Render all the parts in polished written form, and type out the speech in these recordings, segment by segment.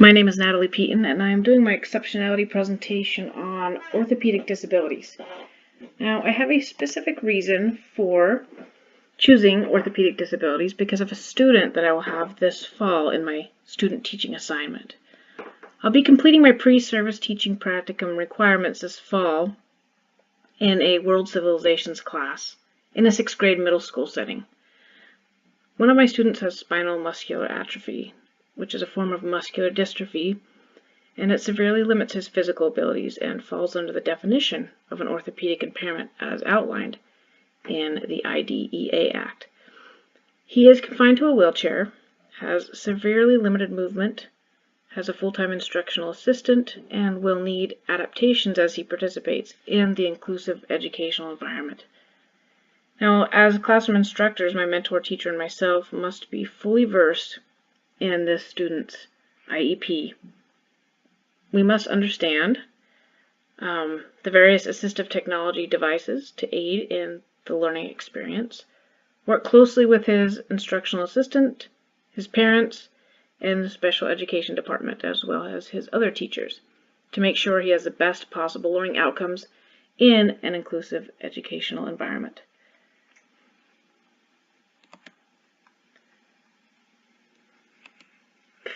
My name is Natalie Peaton, and I am doing my exceptionality presentation on orthopedic disabilities. Now, I have a specific reason for choosing orthopedic disabilities because of a student that I will have this fall in my student teaching assignment. I'll be completing my pre-service teaching practicum requirements this fall in a World Civilizations class in a 6th grade middle school setting. One of my students has spinal muscular atrophy, which is a form of muscular dystrophy, and it severely limits his physical abilities and falls under the definition of an orthopedic impairment as outlined in the IDEA Act. He is confined to a wheelchair, has severely limited movement, has a full-time instructional assistant, and will need adaptations as he participates in the inclusive educational environment. Now, as classroom instructors, my mentor, teacher, and myself must be fully versed in this student's IEP. We must understand the various assistive technology devices to aid in the learning experience, work closely with his instructional assistant, his parents, and the special education department, as well as his other teachers, to make sure he has the best possible learning outcomes in an inclusive educational environment.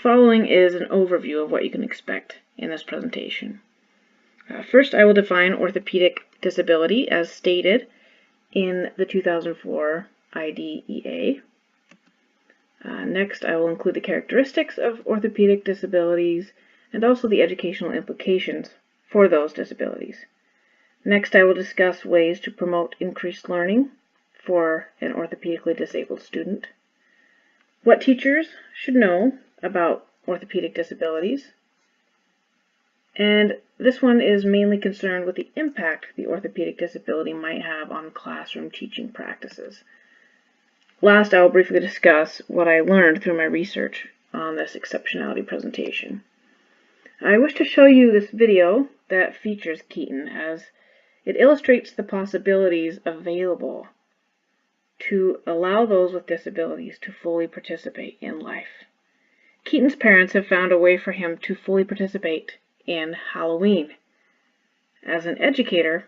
Following is an overview of what you can expect in this presentation. First, I will define orthopedic disability as stated in the 2004 IDEA. Next, I will include the characteristics of orthopedic disabilities and also the educational implications for those disabilities. Next, I will discuss ways to promote increased learning for an orthopedically disabled student, what teachers should know about orthopedic disabilities, and this one is mainly concerned with the impact the orthopedic disability might have on classroom teaching practices. Last, I will briefly discuss what I learned through my research on this exceptionality presentation. I wish to show you this video that features Keaton as it illustrates the possibilities available to allow those with disabilities to fully participate in life. Keaton's parents have found a way for him to fully participate in Halloween. As an educator,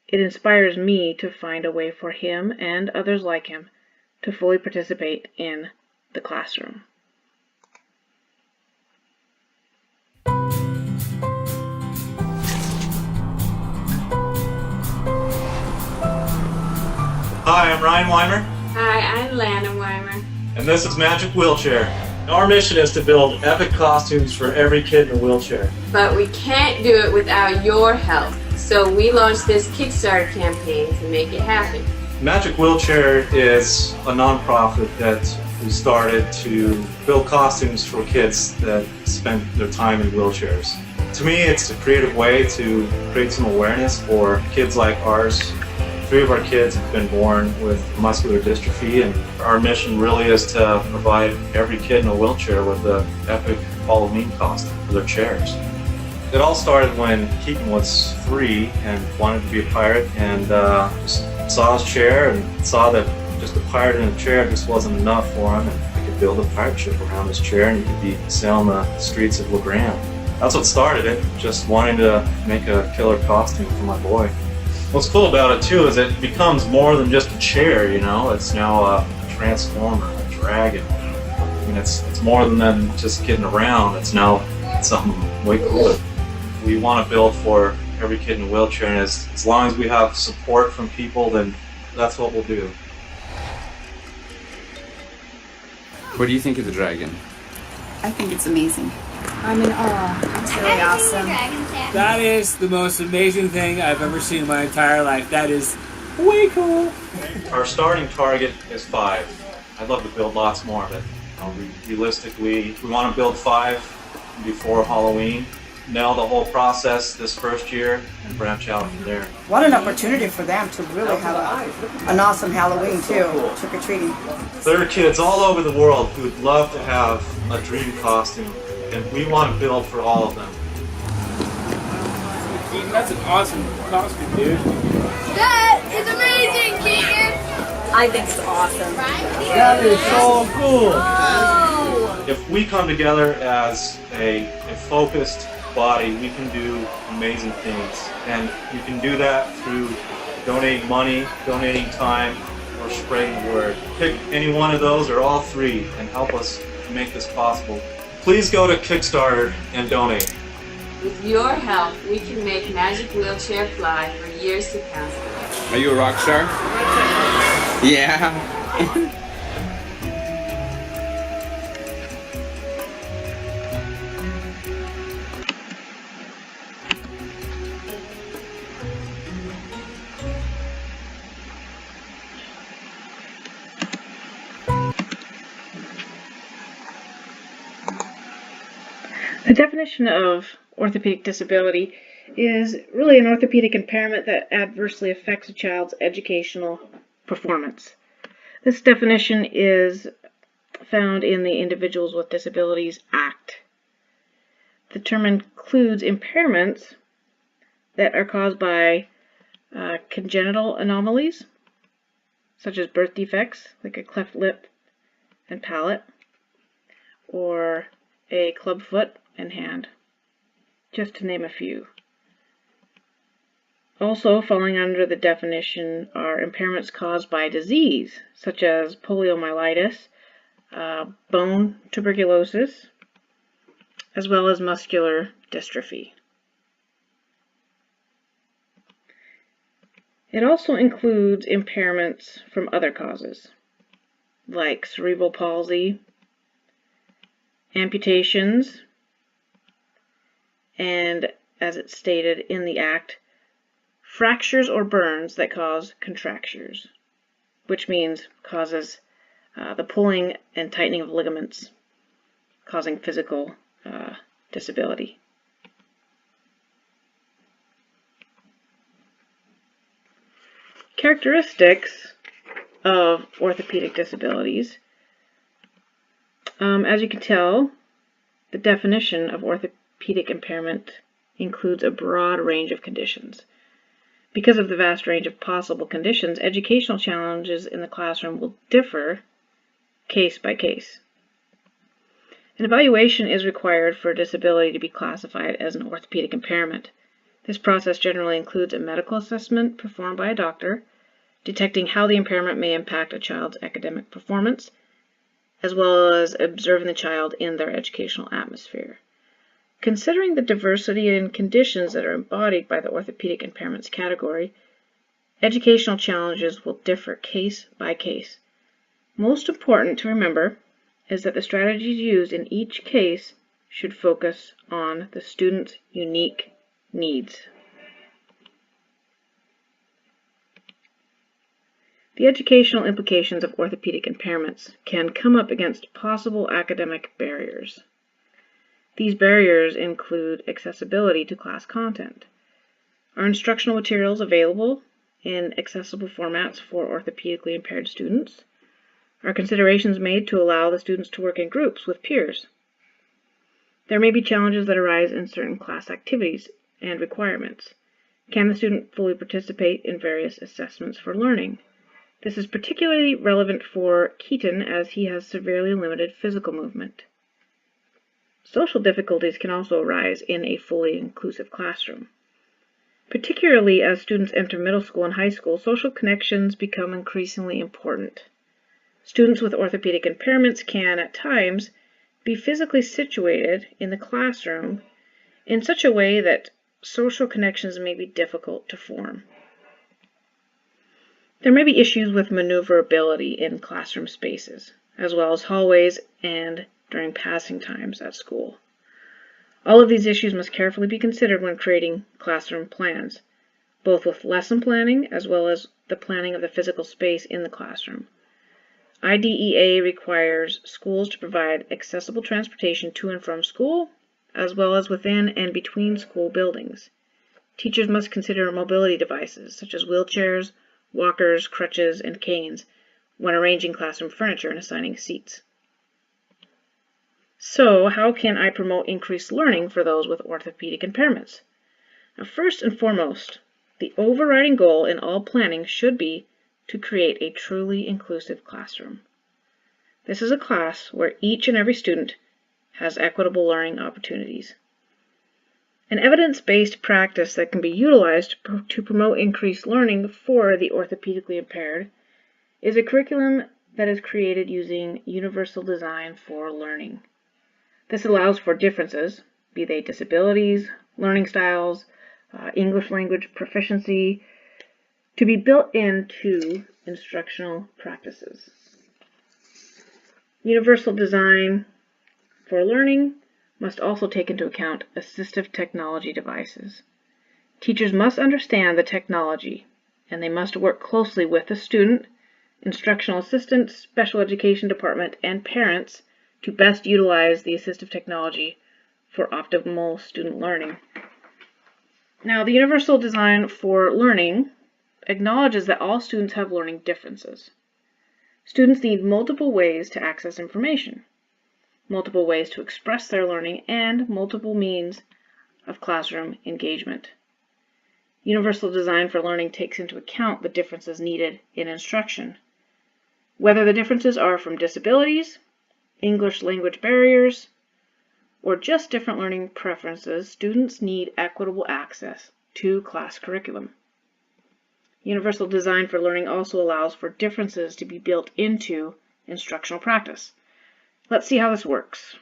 it inspires me to find a way for him and others like him to fully participate in the classroom. Hi, I'm Ryan Weimer. Hi, I'm Lana Weimer. And this is Magic Wheelchair. Our mission is to build epic costumes for every kid in a wheelchair. But we can't do it without your help. So we launched this Kickstarter campaign to make it happen. Magic Wheelchair is a nonprofit that we started to build costumes for kids that spend their time in wheelchairs. To me, it's a creative way to create some awareness for kids like ours. 3 of our kids have been born with muscular dystrophy, and our mission really is to provide every kid in a wheelchair with an epic Halloween costume for their chairs. It all started when Keaton was 3 and wanted to be a pirate, and just saw his chair and saw that just a pirate in a chair just wasn't enough for him, and he could build a pirate ship around his chair and he could be sailing the streets of La Grande. That's what started it, just wanting to make a killer costume for my boy. What's cool about it too is it becomes more than just a chair, you know. It's now a transformer, a dragon. I mean, it's more than just getting around. It's now something way cooler. We want to build for every kid in a wheelchair, and as long as we have support from people, then that's what we'll do. What do you think of the dragon? I think it's amazing. I'm in awe. It's really awesome. That is the most amazing thing I've ever seen in my entire life. That is way cool. Our starting target is 5. I'd love to build lots more of it. Realistically, we want to build 5 before Halloween, nail the whole process this first year, and branch out from there. What an opportunity for them to really have an awesome Halloween too, trick-or-treating. There are kids all over the world who would love to have a dream costume, and we want to build for all of them. That's an awesome costume, dude. That is amazing, Keaton! I think it's awesome. That is so cool. Oh. If we come together as a focused body, we can do amazing things. And you can do that through donating money, donating time, or spreading the word. Pick any one of those or all three and help us make this possible. Please go to Kickstarter and donate. With your help, we can make Magic Wheelchair fly for years to come. Are you a rock star? Yeah. The definition of orthopedic disability is really an orthopedic impairment that adversely affects a child's educational performance. This definition is found in the Individuals with Disabilities Act. The term includes impairments that are caused by congenital anomalies, such as birth defects, like a cleft lip and palate, or a club foot and hand, just to name a few. Also falling under the definition are impairments caused by disease, such as poliomyelitis, bone tuberculosis, as well as muscular dystrophy. It also includes impairments from other causes, like cerebral palsy, amputations, and, as it's stated in the Act, fractures or burns that cause contractures, which means causes the pulling and tightening of ligaments, causing physical disability. Characteristics of orthopedic disabilities. As you can tell, the definition of orthopedic impairment includes a broad range of conditions. Because of the vast range of possible conditions, educational challenges in the classroom will differ case by case. An evaluation is required for a disability to be classified as an orthopedic impairment. This process generally includes a medical assessment performed by a doctor, detecting how the impairment may impact a child's academic performance, as well as observing the child in their educational atmosphere. Considering the diversity in conditions that are embodied by the orthopedic impairments category, educational challenges will differ case by case. Most important to remember is that the strategies used in each case should focus on the student's unique needs. The educational implications of orthopedic impairments can come up against possible academic barriers. These barriers include accessibility to class content. Are instructional materials available in accessible formats for orthopedically impaired students? Are considerations made to allow the students to work in groups with peers? There may be challenges that arise in certain class activities and requirements. Can the student fully participate in various assessments for learning? This is particularly relevant for Keaton as he has severely limited physical movement. Social difficulties can also arise in a fully inclusive classroom. Particularly as students enter middle school and high school, social connections become increasingly important. Students with orthopedic impairments can, at times, be physically situated in the classroom in such a way that social connections may be difficult to form. There may be issues with maneuverability in classroom spaces, as well as hallways and during passing times at school. All of these issues must carefully be considered when creating classroom plans, both with lesson planning as well as the planning of the physical space in the classroom. IDEA requires schools to provide accessible transportation to and from school, as well as within and between school buildings. Teachers must consider mobility devices such as wheelchairs, walkers, crutches, and canes when arranging classroom furniture and assigning seats. So, how can I promote increased learning for those with orthopedic impairments? Now, first and foremost, the overriding goal in all planning should be to create a truly inclusive classroom. This is a class where each and every student has equitable learning opportunities. An evidence-based practice that can be utilized to promote increased learning for the orthopedically impaired is a curriculum that is created using universal design for learning. This allows for differences, be they disabilities, learning styles, English language proficiency, to be built into instructional practices. Universal design for learning must also take into account assistive technology devices. Teachers must understand the technology, and they must work closely with the student, instructional assistants, special education department, and parents to best utilize the assistive technology for optimal student learning. Now, the universal design for learning acknowledges that all students have learning differences. Students need multiple ways to access information, multiple ways to express their learning, and multiple means of classroom engagement. Universal design for learning takes into account the differences needed in instruction. Whether the differences are from disabilities, English language barriers, or just different learning preferences, students need equitable access to class curriculum. Universal design for learning also allows for differences to be built into instructional practice. Let's see how this works.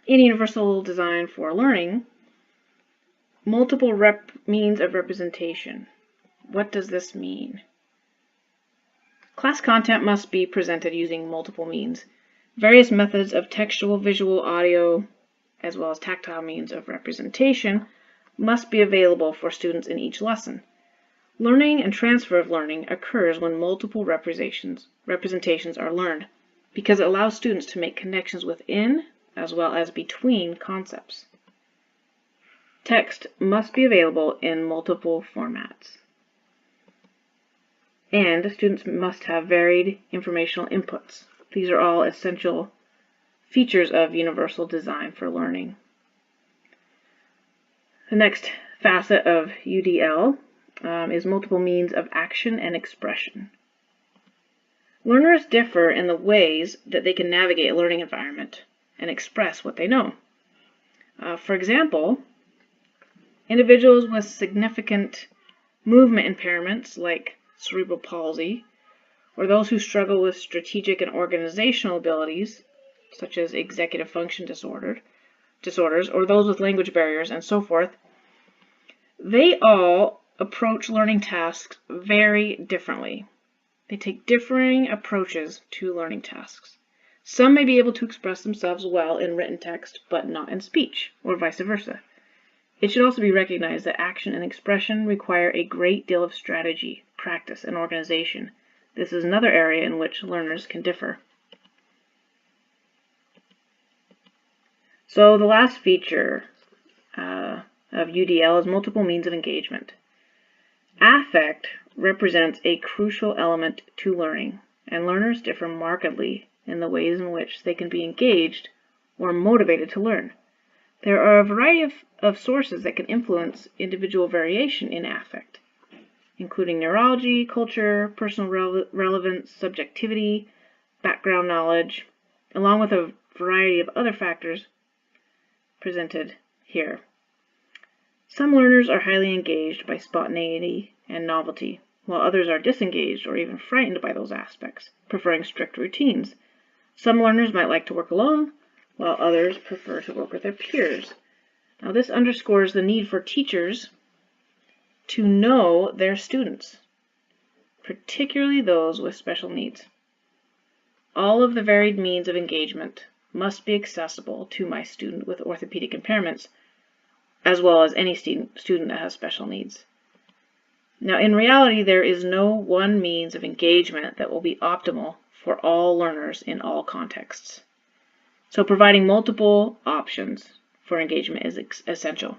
In universal design for learning, multiple means of representation. What does this mean? Class content must be presented using multiple means. Various methods of textual, visual, audio, as well as tactile means of representation must be available for students in each lesson. Learning and transfer of learning occurs when multiple representations are learned, because it allows students to make connections within as well as between concepts. Text must be available in multiple formats, and students must have varied informational inputs. These are all essential features of universal design for learning. The next facet of UDL is multiple means of action and expression. Learners differ in the ways that they can navigate a learning environment and express what they know. For example, individuals with significant movement impairments like cerebral palsy, or those who struggle with strategic and organizational abilities, such as executive function disorders, or those with language barriers and so forth, they all approach learning tasks very differently. They take differing approaches to learning tasks. Some may be able to express themselves well in written text, but not in speech, or vice versa. It should also be recognized that action and expression require a great deal of strategy, practice, and organization. This is another area in which learners can differ. So the last feature of UDL is multiple means of engagement. Affect represents a crucial element to learning, and learners differ markedly in the ways in which they can be engaged or motivated to learn. There are a variety of sources that can influence individual variation in affect, including neurology, culture, personal relevance, subjectivity, background knowledge, along with a variety of other factors presented here. Some learners are highly engaged by spontaneity and novelty, while others are disengaged or even frightened by those aspects, preferring strict routines. Some learners might like to work alone, while others prefer to work with their peers. Now, this underscores the need for teachers to know their students, particularly those with special needs. All of the varied means of engagement must be accessible to my student with orthopedic impairments, as well as any student that has special needs. Now, in reality, there is no one means of engagement that will be optimal for all learners in all contexts. So providing multiple options for engagement is essential.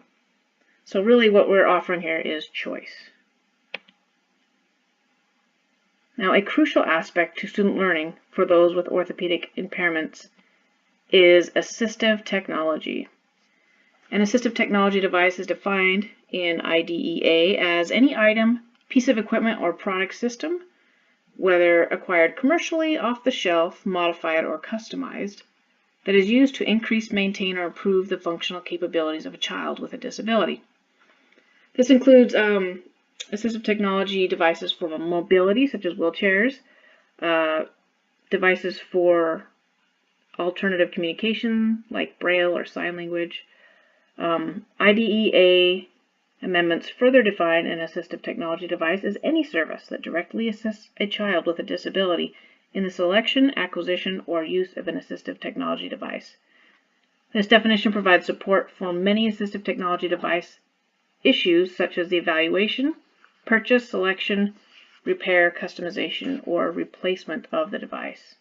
So really what we're offering here is choice. Now, a crucial aspect to student learning for those with orthopedic impairments is assistive technology. An assistive technology device is defined in IDEA as any item, piece of equipment, or product system whether acquired commercially, off the shelf, modified, or customized, that is used to increase, maintain, or improve the functional capabilities of a child with a disability. This includes assistive technology devices for mobility, such as wheelchairs, devices for alternative communication, like Braille or sign language. IDEA amendments further define an assistive technology device as any service that directly assists a child with a disability in the selection, acquisition, or use of an assistive technology device. This definition provides support for many assistive technology device issues such as the evaluation, purchase, selection, repair, customization, or replacement of the device.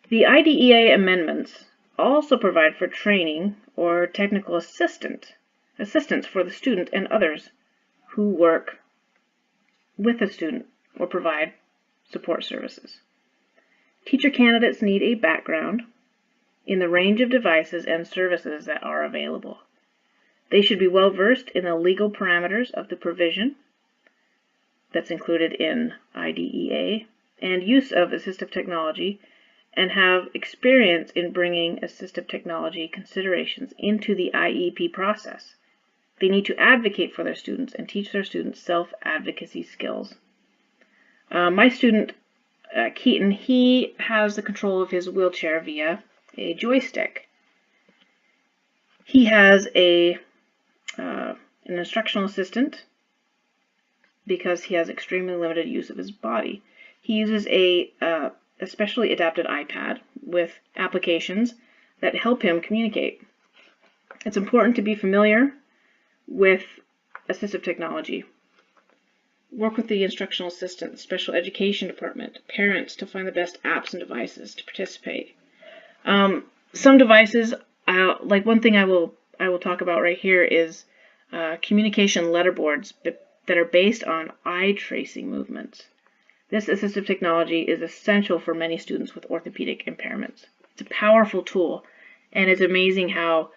The IDEA amendments also provide for training or technical assistance for the student and others who work with the student or provide support services. Teacher candidates need a background in the range of devices and services that are available. They should be well versed in the legal parameters of the provision that's included in IDEA and use of assistive technology, and have experience in bringing assistive technology considerations into the IEP process. They need to advocate for their students and teach their students self-advocacy skills. My student, Keaton, he has the control of his wheelchair via a joystick. He has an instructional assistant because he has extremely limited use of his body. He uses a specially adapted iPad with applications that help him communicate. It's important to be familiar with assistive technology. Work with the instructional assistant, special education department, parents to find the best apps and devices to participate. Some devices, like one thing I will talk about right here is communication letterboards that are based on eye tracing movements. This assistive technology is essential for many students with orthopedic impairments. It's a powerful tool, and it's amazing how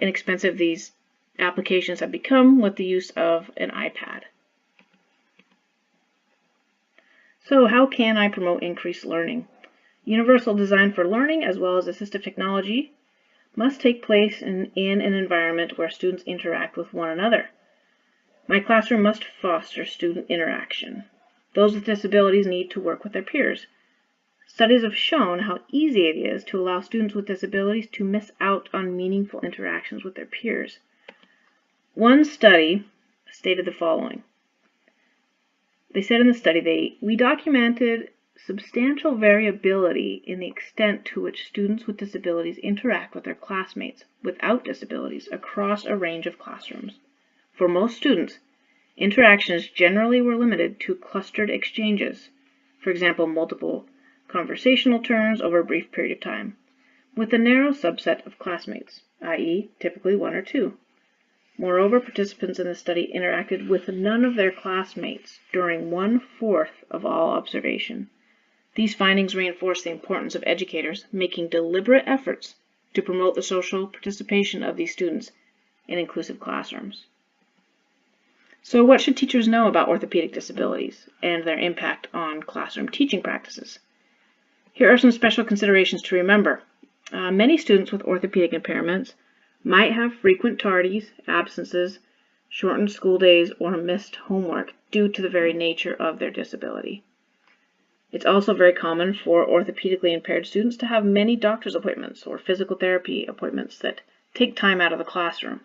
inexpensive these applications have become with the use of an iPad. So how can I promote increased learning? Universal design for learning, as well as assistive technology, must take place in an environment where students interact with one another. My classroom must foster student interaction. Those with disabilities need to work with their peers. Studies have shown how easy it is to allow students with disabilities to miss out on meaningful interactions with their peers. One study stated the following. They said in the study, we documented substantial variability in the extent to which students with disabilities interact with their classmates without disabilities across a range of classrooms. For most students, interactions generally were limited to clustered exchanges, for example, multiple conversational turns over a brief period of time, with a narrow subset of classmates, i.e., typically one or two. Moreover, participants in the study interacted with none of their classmates during 1/4 of all observation. These findings reinforce the importance of educators making deliberate efforts to promote the social participation of these students in inclusive classrooms. So what should teachers know about orthopedic disabilities and their impact on classroom teaching practices? Here are some special considerations to remember. Many students with orthopedic impairments might have frequent tardies, absences, shortened school days, or missed homework due to the very nature of their disability. It's also very common for orthopedically impaired students to have many doctor's appointments or physical therapy appointments that take time out of the classroom.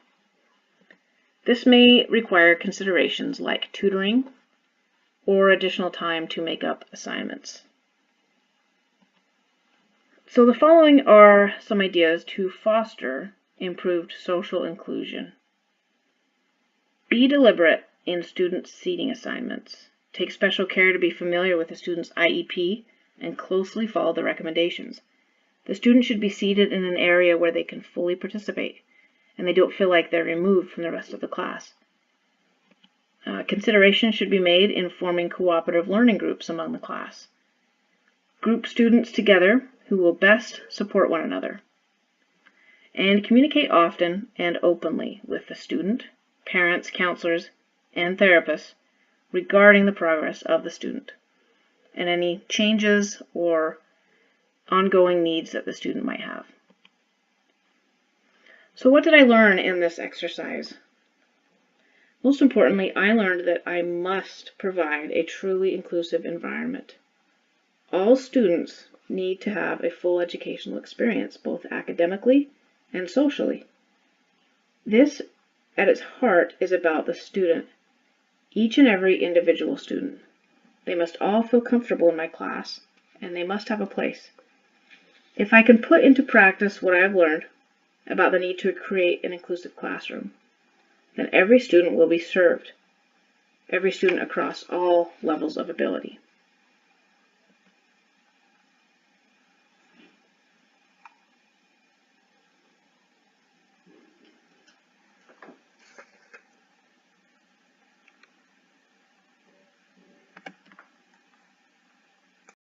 This may require considerations like tutoring or additional time to make up assignments. So the following are some ideas to foster improved social inclusion. Be deliberate in student seating assignments. Take special care to be familiar with the student's IEP and closely follow the recommendations. The student should be seated in an area where they can fully participate and they don't feel like they're removed from the rest of the class. Consideration should be made in forming cooperative learning groups among the class. Group students together who will best support one another. And communicate often and openly with the student, parents, counselors, and therapists regarding the progress of the student and any changes or ongoing needs that the student might have. So what did I learn in this exercise? Most importantly, I learned that I must provide a truly inclusive environment. All students need to have a full educational experience, both academically and socially. This, at its heart, is about the student, each and every individual student. They must all feel comfortable in my class, and they must have a place. If I can put into practice what I have learned about the need to create an inclusive classroom, then every student will be served, every student across all levels of ability.